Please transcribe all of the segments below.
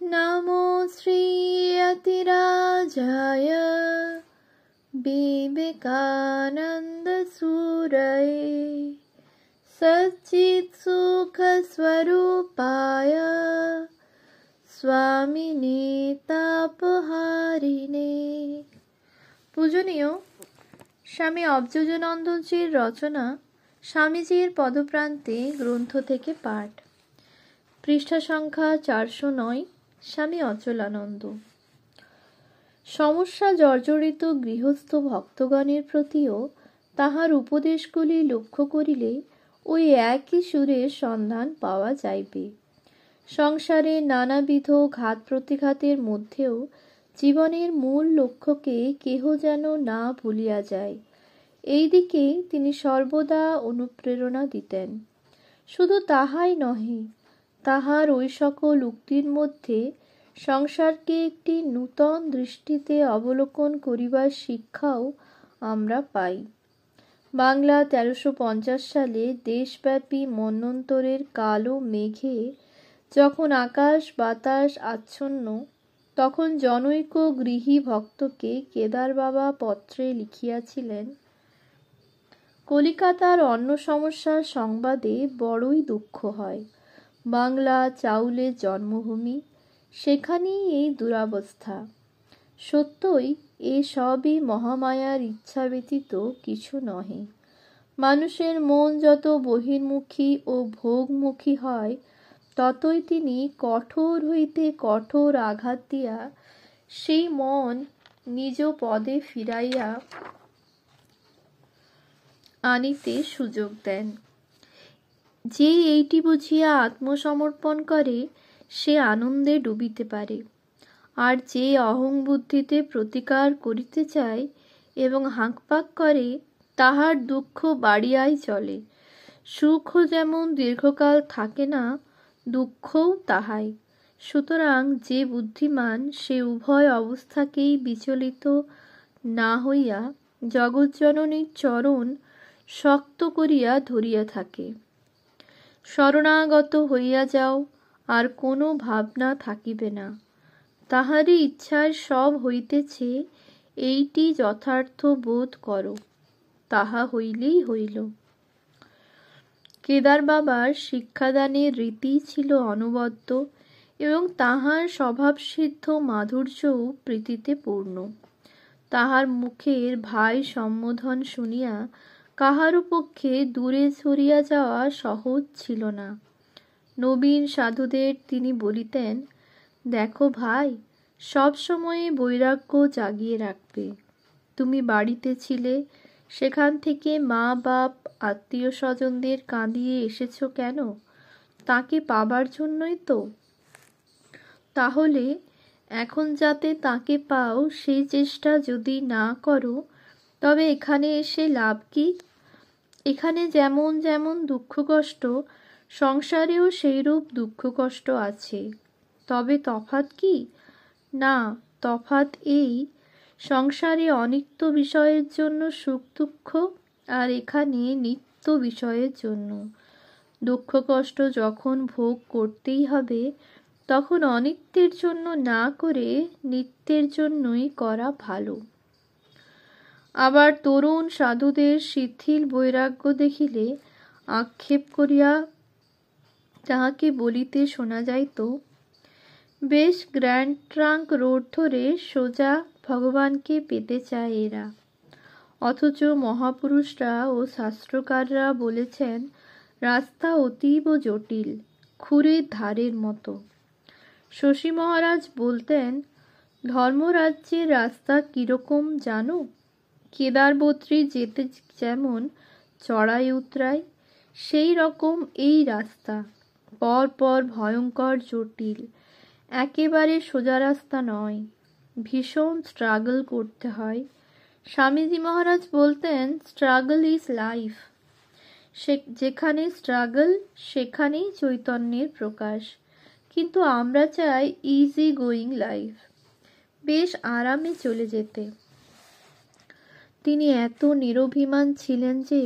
नमो श्रीयतिराजाय विवेकानन्दसूरये सच्चित्सुखस्वरूपाय स्वामिने तापहारिणे। পূজনীয় স্বামী অবযোজনন্দনজির রচনা স্বামীজির পদপ্রান্তে গ্রন্থ থেকে পাঠ, পৃষ্ঠা সংখ্যা 409। স্বামী অচলানন্দ। সমস্যা জর্জরিত গৃহস্থ ভক্তগণের প্রতিও তাহার উপদেশগুলি লক্ষ্য করিলে ওই একই সুরের সন্ধান পাওয়া যাইবে। সংসারে নানাবিধ ঘাত প্রতিঘাতের মধ্যেও জীবনের মূল লক্ষ্যকে কেহ যেন না ভুলিয়া যায়, এই দিকে তিনি সর্বদা অনুপ্রেরণা দিতেন। শুধু তাহাই নহে, তাহার ওই সকল উক্তির মধ্যে সংসারকে একটি নূতন দৃষ্টিতে অবলোকন করিবার শিক্ষাও আমরা পাই। বাংলা 1350 সালে দেশব্যাপী মন্বন্তরের কালো মেঘে যখন আকাশ বাতাস আচ্ছন্ন, তখন জনৈক গৃহী ভক্তকে কেদার বাবা পত্রে লিখিয়াছিলেন, কলিকাতার অন্ন সমস্যার সংবাদে বড়ই দুঃখ হয়। বাংলা চাউলের জন্মভূমি, সেখানেই এই দুরাবস্থা। সত্যই এ সবই মহামায়ার ইচ্ছা ব্যতীত কিছু নহে। মানুষের মন যত বহির্মুখী ও ভোগমুখী হয়, ততই তিনি কঠোর হইতে কঠোর আঘাত দিয়া সেই মন নিজ পদে ফিরাইয়া আনিতে সুযোগ দেন। যে এইটি বুঝিয়া আত্মসমর্পণ করে, সে আনন্দে ডুবিতে পারে। আর যে অহংবুদ্ধিতে প্রতিকার করিতে চায় এবং হাঁকপাক করে, তাহার দুঃখ বাড়িয়াই চলে। সুখও যেমন দীর্ঘকাল থাকে না, দুঃখও তাহাই। সুতরাং যে বুদ্ধিমান, সে উভয় অবস্থাকেই বিচলিত না হইয়া জগজ্জননীর চরণ শক্ত করিয়া ধরিয়া থাকে। শরণাগত হইয়া যাও, আর কোনো ভাবনা থাকিবে না। তাহারই ইচ্ছায় সব হইতেছে, এইটি যথার্থ বোধ করো, তাহা হইলেই হইল। কেদার বাবার শিক্ষাদানের রীতি ছিল অনবদ্য এবং তাহার স্বভাবসিদ্ধ মাধুর্যও প্রীতিতে পূর্ণ। তাহার মুখের ভাই সম্বোধন শুনিয়া কাহারও পক্ষে দূরে সরিয়া যাওয়া সহজ ছিল না। নবীন সাধুদের তিনি বলিতেন, দেখো ভাই, সব সময়ে বৈরাগ্য জাগিয়ে রাখবে। তুমি বাড়িতে ছিলে, সেখান থেকে মা বাপ আত্মীয় স্বজনদের কাঁদিয়ে এসেছ কেন? তাকে পাবার জন্যই তো। তাহলে এখন যাতে তাকে পাও, সেই চেষ্টা যদি না করো, তবে এখানে এসে লাভ কি? এখানে যেমন যেমন দুঃখ কষ্ট, সংসারেও সেইরূপ দুঃখ কষ্ট আছে। তবে তফাৎ কি? না, তফাৎ এই, সংসারে অনিত্য বিষয়ের জন্য সুখ দুঃখ, আর এখানে নিত্য বিষয়ের জন্য। দুঃখ কষ্ট যখন ভোগ করতেই হবে, তখন অনিত্যের জন্য না করে নিত্যের জন্যই করা ভালো। আবার তরুণ সাধুদের শিথিল বৈরাগ্য দেখিলে আক্ষেপ করিয়া তাহাকে বলিতে শোনা যাইত, বেশ গ্র্যান্ড ট্রাঙ্ক রোড ধরে সোজা ভগবানকে পেতে চায় এরা। অথচ মহাপুরুষরা ও শাস্ত্রকাররা বলেছেন, রাস্তা অতীব জটিল, খুরের ধারের মতো। শশী মহারাজ বলতেন, ধর্মরাজ্যের রাস্তা কিরকম জানো? কেদারবত্রী যেতে যেমন চড়াই উতরাই, সেই রকম এই রাস্তা, পর পর ভয়ঙ্কর জটিল, একেবারে সোজা রাস্তা নয়, ভীষণ স্ট্রাগল করতে হয়। স্বামীজি মহারাজ বলতেন, স্ট্রাগল ইজ লাইফ। যেখানে স্ট্রাগল, সেখানেই চৈতন্যের প্রকাশ। কিন্তু আমরা চাই ইজি গোয়িং লাইফ, বেশ আরামে চলে যেতে। তিনি এত নিরভিমান ছিলেন যে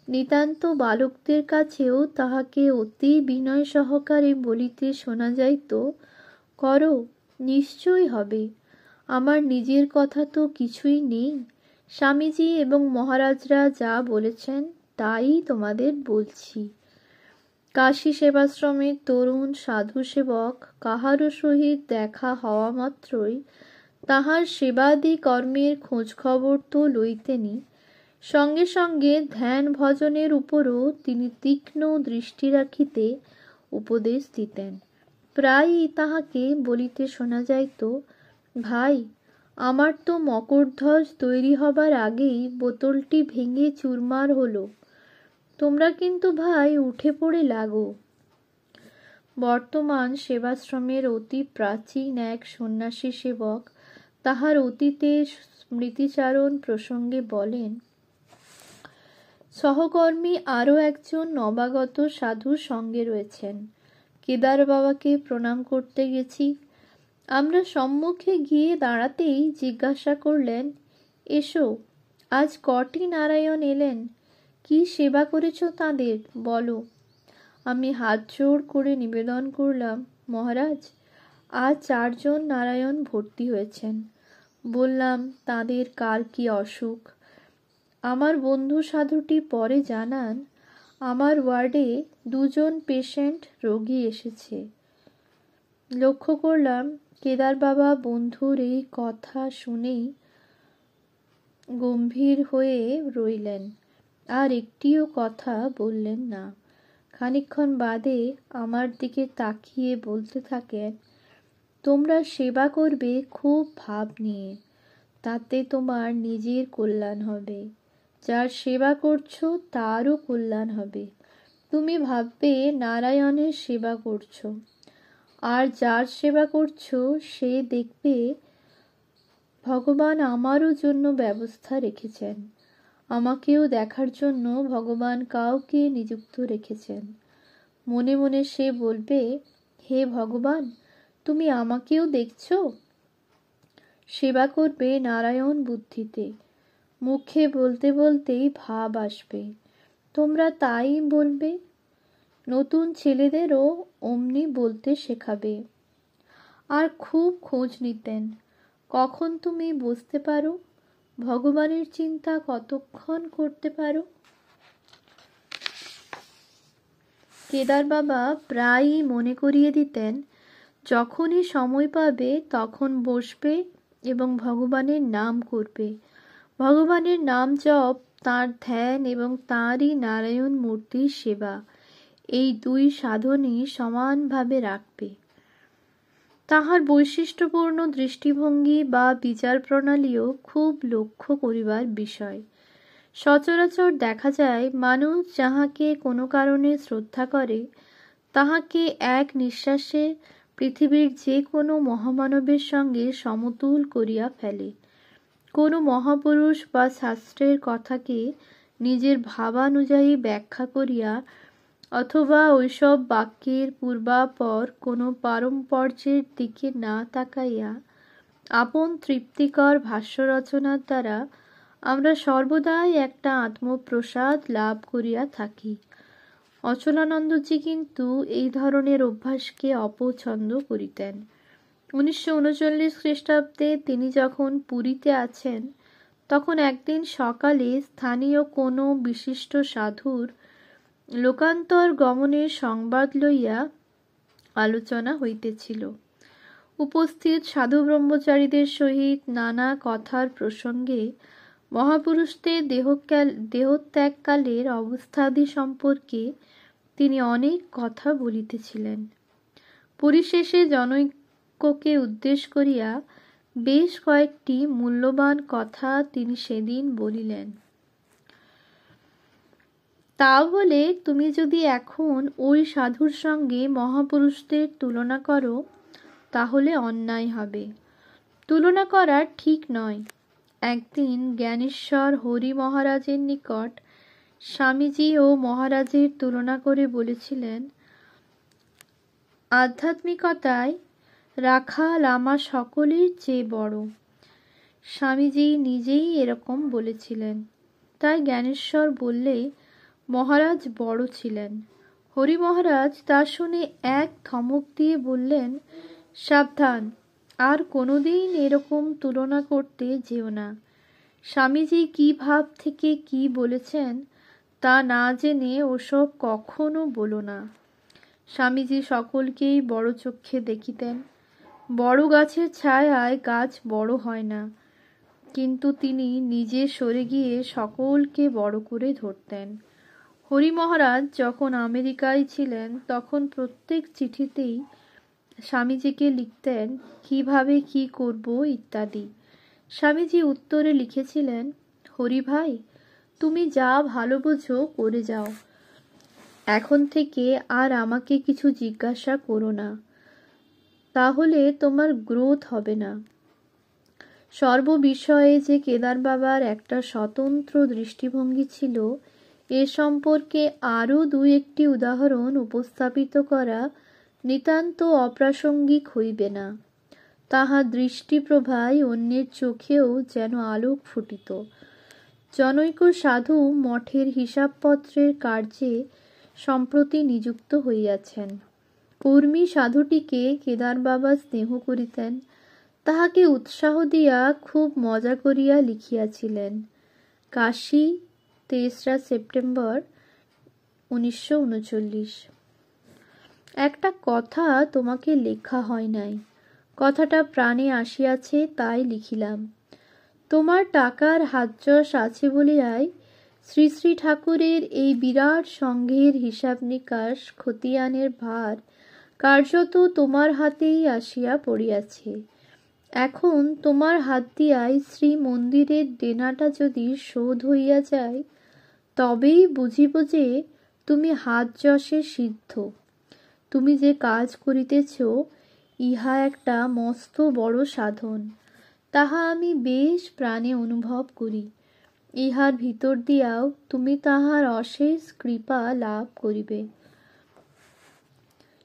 নিতান্ত বালকদের কাছেও তাহাকে অতি বিনয় সহকারে বলিতে শোনা যাইত, করো, নিশ্চয়ই হবে। আমার নিজের কথা তো কিছুই নেই। স্বামীজি এবং মহারাজরা যা বলেছেন তাই তোমাদের বলছি। কাশী সেবাশ্রমের তরুণ সাধু সেবক কাহারও সহিত দেখা হওয়া মাত্রই তাহার সেবাদি কর্মের খোঁজখবর তো লইতেনি, সঙ্গে সঙ্গে ধ্যান ভজনের উপরও তিনি তীক্ষ্ণ দৃষ্টি রাখিতে উপদেশ দিতেন। প্রায়ই তাহাকে বলিতে শোনা যাইত, ভাই, আমার তো মকরধ্বজ তৈরি হবার আগেই বোতলটি ভেঙে চুরমার হলো, তোমরা কিন্তু ভাই উঠে পড়ে লাগো। বর্তমান সেবাশ্রমের অতি প্রাচীন এক সন্ন্যাসী সেবক তাহার অতীতের স্মৃতিচারণ প্রসঙ্গে বলেন, সহকর্মী আরও একজন নবাগত সাধু সঙ্গে রয়েছেন। কেদার বাবাকে প্রণাম করতে গেছি। আমরা সম্মুখে গিয়ে দাঁড়াতেই জিজ্ঞাসা করলেন, এসো, আজ কটি নারায়ণ এলেন? কি সেবা করেছ তাঁদের, বলো। আমি হাত জোড় করে নিবেদন করলাম, মহারাজ, আজ 4 জন নারায়ণ ভর্তি হয়েছেন। বললাম, তাঁদের কার কি অসুখ। আমার বন্ধু সাধুটি পরে জানান, আমার ওয়ার্ডে 2 জন পেশেন্ট রোগী এসেছে। লক্ষ্য করলাম কেদার বাবা বন্ধুর এই কথা শুনেই গম্ভীর হয়ে রইলেন, আর একটিও কথা বললেন না। খানিকক্ষণ বাদে আমার দিকে তাকিয়ে বলতে থাকেন, তোমরা সেবা করবে খুব ভাব নিয়ে, তাতে তোমার নিজের কল্যাণ হবে, যার সেবা করছো তারও কল্যাণ হবে। তুমি ভাববে নারায়ণের সেবা করছো, আর যার সেবা করছো সে দেখবে ভগবান আমারও জন্য ব্যবস্থা রেখেছেন, আমাকেও দেখার জন্য ভগবান কাউকে নিযুক্ত রেখেছেন। মনে মনে সে বলবে, হে ভগবান, তুমি আমাকেও দেখছো। সেবা করবে নারায়ণ বুদ্ধিতে, মুখে বলতে বলতেই ভাব আসবে, তোমরা তাই বলবে। নতুন ছেলেদেরও অমনি বলতে শেখাবে। আর খুব খোঁজ নিতেন, কখন তুমি বুঝতে পারো, ভগবানের চিন্তা কতক্ষণ করতে পারো। কেদার বাবা প্রায়ই মনে করিয়ে দিতেন, যখনই সময় পাবে তখন বসবে এবং ভগবানের নাম করবে। ভগবানের নাম জপ, তাঁর ধ্যান এবং তাঁরই নারায়ণ মূর্তির সেবা, এই 2 সাধনই সমানভাবে রাখবে। তাহার বৈশিষ্ট্যপূর্ণ দৃষ্টিভঙ্গি বা বিচার প্রণালীও খুব লক্ষ্য করিবার বিষয়। সচরাচর দেখা যায়, মানুষ যাহাকে কোনো কারণে শ্রদ্ধা করে তাহাকে এক নিঃশ্বাসে পৃথিবীর যে কোনো মহামানবের সঙ্গে সমতুল করিয়া ফেলে। কোনো মহাপুরুষ বা শাস্ত্রের কথাকে নিজের ভাবানুযায়ী ব্যাখ্যা করিয়া অথবা ওইসব বাক্যের পূর্বাপর কোনো পারম্পর্যের দিকে না তাকাইয়া আপন তৃপ্তিকর ভাষ্য রচনার দ্বারা আমরা সর্বদাই একটা আত্মপ্রসাদ লাভ করিয়া থাকি। অচলানন্দজি কিন্তু এই ধরনের অভ্যাসকে অপছন্দ করিতেন। 1939 খ্রিস্টাব্দে তিনি যখন পুরীতে আছেন, তখন একদিন সকালে স্থানীয় কোনো বিশিষ্ট সাধুর লোকান্তর গমনের সংবাদ লইয়া আলোচনা হইতেছিল। উপস্থিত সাধু ব্রহ্মচারীদের সহিত নানা কথার প্রসঙ্গে মহাপুরুষদের দেহত্যাগকালের অবস্থাদি সম্পর্কে তিনি অনেক কথা বলিতেছিলেন। পরিশেষে জনৈককে উদ্দেশ্য করিয়া বেশ কয়েকটি মূল্যবান কথা তিনি সেদিন বলিলেন। তা বলে তুমি যদি এখন ওই সাধুর সঙ্গে মহাপুরুষদের তুলনা করো, তাহলে অন্যায় হবে। তুলনা করা ঠিক নয়। একদিন জ্ঞানেশ্বর হরি মহারাজের নিকট স্বামীজি ও মহারাজের তুলনা করে বলেছিলেন, আধ্যাত্মিকতায় রাখাল আমা সকলের চেয়ে বড়। স্বামীজি নিজেই এরকম বলেছিলেন। তাই জ্ঞানেশ্বর বললে মহারাজ বড় ছিলেন। হরি মহারাজ তা শুনে এক ধমক দিয়ে বললেন, সাবধান, আর কোনোদিন এরকম তুলনা করতে যেও না। স্বামীজি কি ভাব থেকে কি বলেছেন তা না জেনে ওসব কখনো বলো না। স্বামীজি সকলকেই বড় চক্ষে দেখিতেন। বড় গাছের ছায়ায় গাছ বড় হয় না, কিন্তু তিনি নিজে সরে গিয়ে সকলকে বড় করে ধরতেন। হরি মহারাজ যখন আমেরিকায় ছিলেন তখন প্রত্যেক চিঠিতেই স্বামীজিকে লিখতেন কিভাবে কি করব ইত্যাদি। স্বামীজি উত্তরে লিখেছিলেন, হরি ভাই, তুমি যা ভালো বোঝো করে যাও, এখন থেকে আর আমাকে কিছু জিজ্ঞাসা করো না, তাহলে তোমার গ্রোথ হবে না। সর্ববিষয়ে যে কেদার বাবার একটা স্বতন্ত্র দৃষ্টিভঙ্গি ছিল, এ সম্পর্কে আরও দু একটি উদাহরণ উপস্থাপিত করা নিতান্ত অপ্রাসঙ্গিক হইবে না। তাহার দৃষ্টিপ্রভায় অন্যের চোখেও যেন আলোক ফুটিত। জনৈক সাধু মঠের হিসাবপত্রের কার্যে সম্প্রতি নিযুক্ত হইয়াছেন। কর্মী সাধুটিকে কেদার বাবা স্নেহ করিতেন, তাহাকে উৎসাহ দিয়া খুব মজা করিয়া লিখিয়াছিলেন। কাশী, 23 সেপ্টেম্বর 1939। একটা কথা তোমাকে লেখা হয় নাই, কথাটা প্রাণে আসিয়াছে তাই লিখিলাম। তোমার টাকার হাতযশ আছে বলিয়াই শ্রী শ্রী ঠাকুরের এই বিরাট সংঘের হিসাব নিকাশ খতিয়ানের ভার কার্যত তোমার হাতেই আসিয়া পড়িয়াছে। এখন তোমার হাত দিয়াই শ্রী মন্দিরের দেনাটা যদি শোধ হইয়া যায়, তবেই বুঝিব যে তুমি হাতযশে সিদ্ধ। তুমি যে কাজ করিতেছ, ইহা একটা মস্ত বড় সাধন, তাহা আমি বেশ প্রাণে অনুভব করি। ইহার ভিতর দিয়াও তুমি তাহার অশেষ কৃপা লাভ করিবে।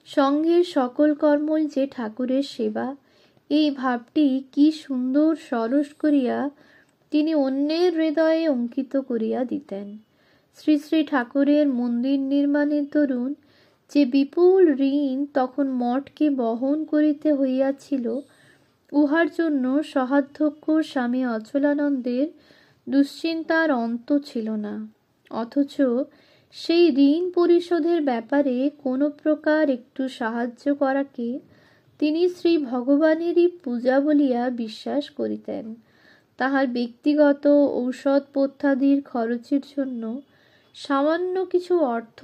সঙ্ঘের সকল কর্মই যে ঠাকুরের সেবা, এই ভাবটি কি সুন্দর সরস করিয়া তিনি অন্যের হৃদয়ে অঙ্কিত করিয়া দিতেন। শ্রী শ্রী ঠাকুরের মন্দির নির্মাণের দরুন যে বিপুল ঋণ তখন মঠকে বহন করিতে হইয়াছিল, উহার জন্য সহাধ্যক্ষ স্বামী অচলানন্দের দুশ্চিন্তার অন্ত ছিল না। অথচ সেই ঋণ পরিশোধের ব্যাপারে কোনো প্রকার একটু সাহায্য করাকে তিনি শ্রী ভগবানেরই পূজা বলিয়া বিশ্বাস করিতেন। তাহার ব্যক্তিগত ঔষধপথ্যাদির খরচের জন্য সামান্য কিছু অর্থ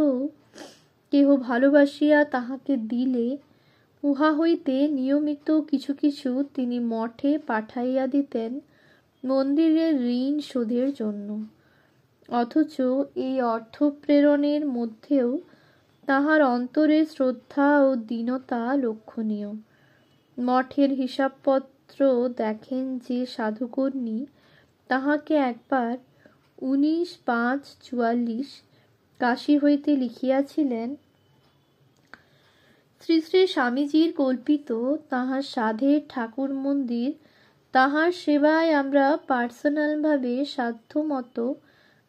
কেহ ভালোবাসিয়া তাহাকে দিলে উহা হইতে নিয়মিত কিছু কিছু তিনি মঠে পাঠাইয়া দিতেন মন্দিরের ঋণ শোধের জন্য। অথচ এই অর্থ প্রেরণের মধ্যেও তাহার অন্তরে শ্রদ্ধা ও দীনতা লক্ষণীয়। মঠের হিসাবপত্র দেখেন যে সাধুকর্মী তাহাকে একবার 19/5/44 কাশী হইতে লিখিয়াছিলেন, শ্রী শ্রী স্বামীজির কল্পিত তাহার সাধের ঠাকুর মন্দির, তাহার সেবায় আমরা পার্সোনালভাবে সাধ্যমতো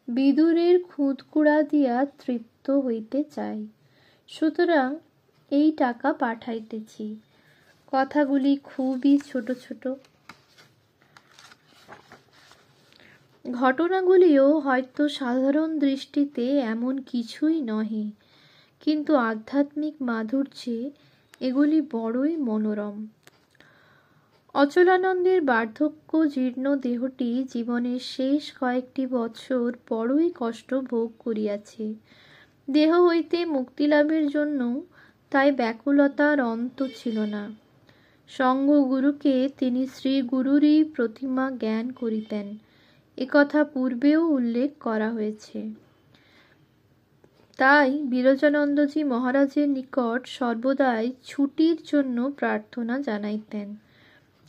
বিদুরের খুঁতকুড়া দিয়া তৃপ্ত হইতে চাই, সুতরাং এই টাকা পাঠাইতেছি। কথাগুলি খুবই ছোট ছোট। ঘটনাগুলিও হয়তো সাধারণ দৃষ্টিতে এমন কিছুই নহে, কিন্তু আধ্যাত্মিক মাধুর্যে এগুলি বড়ই মনোরম। অচলানন্দের বার্ধক্য জীর্ণ দেহটি জীবনের শেষ কয়েকটি বছর বড়ই কষ্ট ভোগ করিয়াছে। দেহ হইতে মুক্তিলাভের জন্য তাই ব্যাকুলতার অন্ত ছিল না। সঙ্ঘগুরুকে তিনি শ্রী গুরুরই প্রতিমা জ্ঞান করিতেন, একথা পূর্বেও উল্লেখ করা হয়েছে। তাই বিরজানন্দজি মহারাজের নিকট সর্বদাই ছুটির জন্য প্রার্থনা জানাইতেন।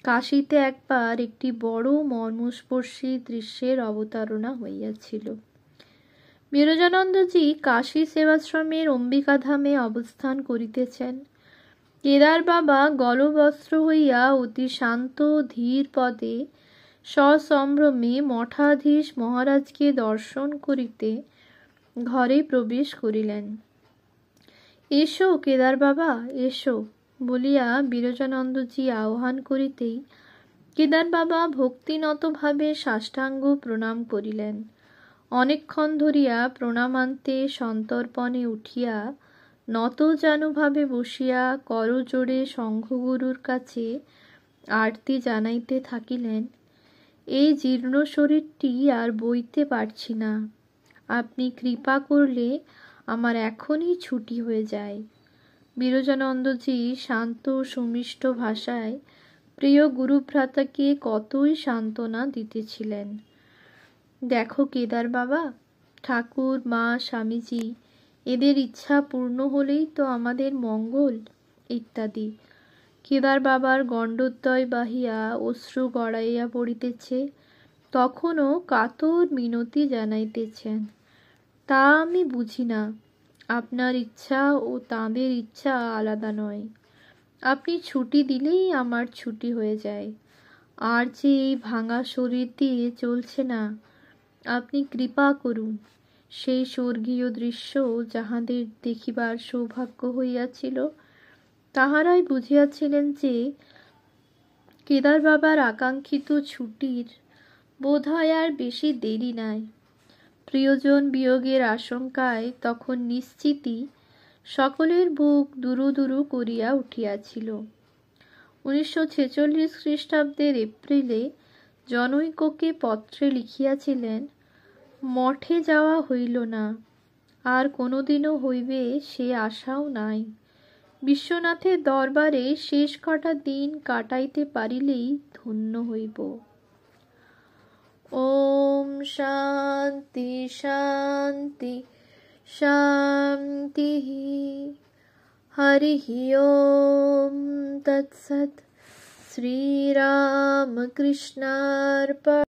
কাশীতে একবার একটি বড় মর্মস্পর্শী দৃশ্যের অবতারণা হইয়াছিল। বিরজানন্দজি কাশী সেবাশ্রমের অম্বিকাধামে অবস্থান করিতেছেন। কেদার বাবা গলবস্ত্র হইয়া অতি শান্ত ধীর পদে সসম্ভ্রমে মঠাধীশ মহারাজকে দর্শন করিতে ঘরে প্রবেশ করিলেন। এসো কেদার বাবা, এসো। বলিয়া বিরজানন্দজি আহ্বান করিতেই কেদার বাবা ভক্তিনতভাবে সাষ্টাঙ্গ প্রণাম করিলেন। অনেকক্ষণ ধরিয়া প্রণামান্তে সন্তর্পণে উঠিয়া নতজানুভাবে বসিয়া করজোড়ে সংঘগুরুর কাছে আরতি জানাইতে থাকিলেন। এই জীর্ণ শরীরটি আর বইতে পারছি না, আপনি কৃপা করলে আমার এখনই ছুটি হয়ে যায়। বিরজানন্দজি শান্ত সুমিষ্ট ভাষায় প্রিয় গুরুভ্রাতাকে কতই সান্ত্বনা দিতেছিলেন। দেখো কেদার বাবা, ঠাকুর, মা, স্বামীজি এদের ইচ্ছা পূর্ণ হলেই তো আমাদের মঙ্গল, ইত্যাদি। কেদার বাবার গণ্ডদ্বয় বাহিয়া অশ্রু গড়াইয়া পড়িতেছে, তখনও কাতর মিনতি জানাইতেছেন। তা আমি বুঝি না, আপনার ইচ্ছা ও তাঁদের ইচ্ছা আলাদা নয়। আপনি ছুটি দিলেই আমার ছুটি হয়ে যায়। আর যে এই ভাঙা শরীর দিয়ে চলছে না, আপনি কৃপা করুন। সেই স্বর্গীয় দৃশ্য যাহাদের দেখিবার সৌভাগ্য হইয়াছিল, তাহারাই বুঝিয়াছিলেন যে কেদার বাবার আকাঙ্ক্ষিত ছুটির বোধ হয় আর বেশি দেরি নাই। প্রিয়জন বিয়োগের আশঙ্কায় তখন নিশ্চিতই সকলের বুক দুরু দুরু করিয়া উঠিয়াছিল। 1946 খ্রিস্টাব্দের এপ্রিলে জনৈককে পত্রে লিখিয়াছিলেন, মঠে যাওয়া হইল না, আর কোনোদিনও হইবে সে আশাও নাই। বিশ্বনাথের দরবারে শেষ কটা দিন কাটাইতে পারিলেই ধন্য হইব। ওম শান্তি শান্তি শান্তি। হরি ওম তৎসৎ। শ্রীরামকৃষ্ণার্পণমস্তু।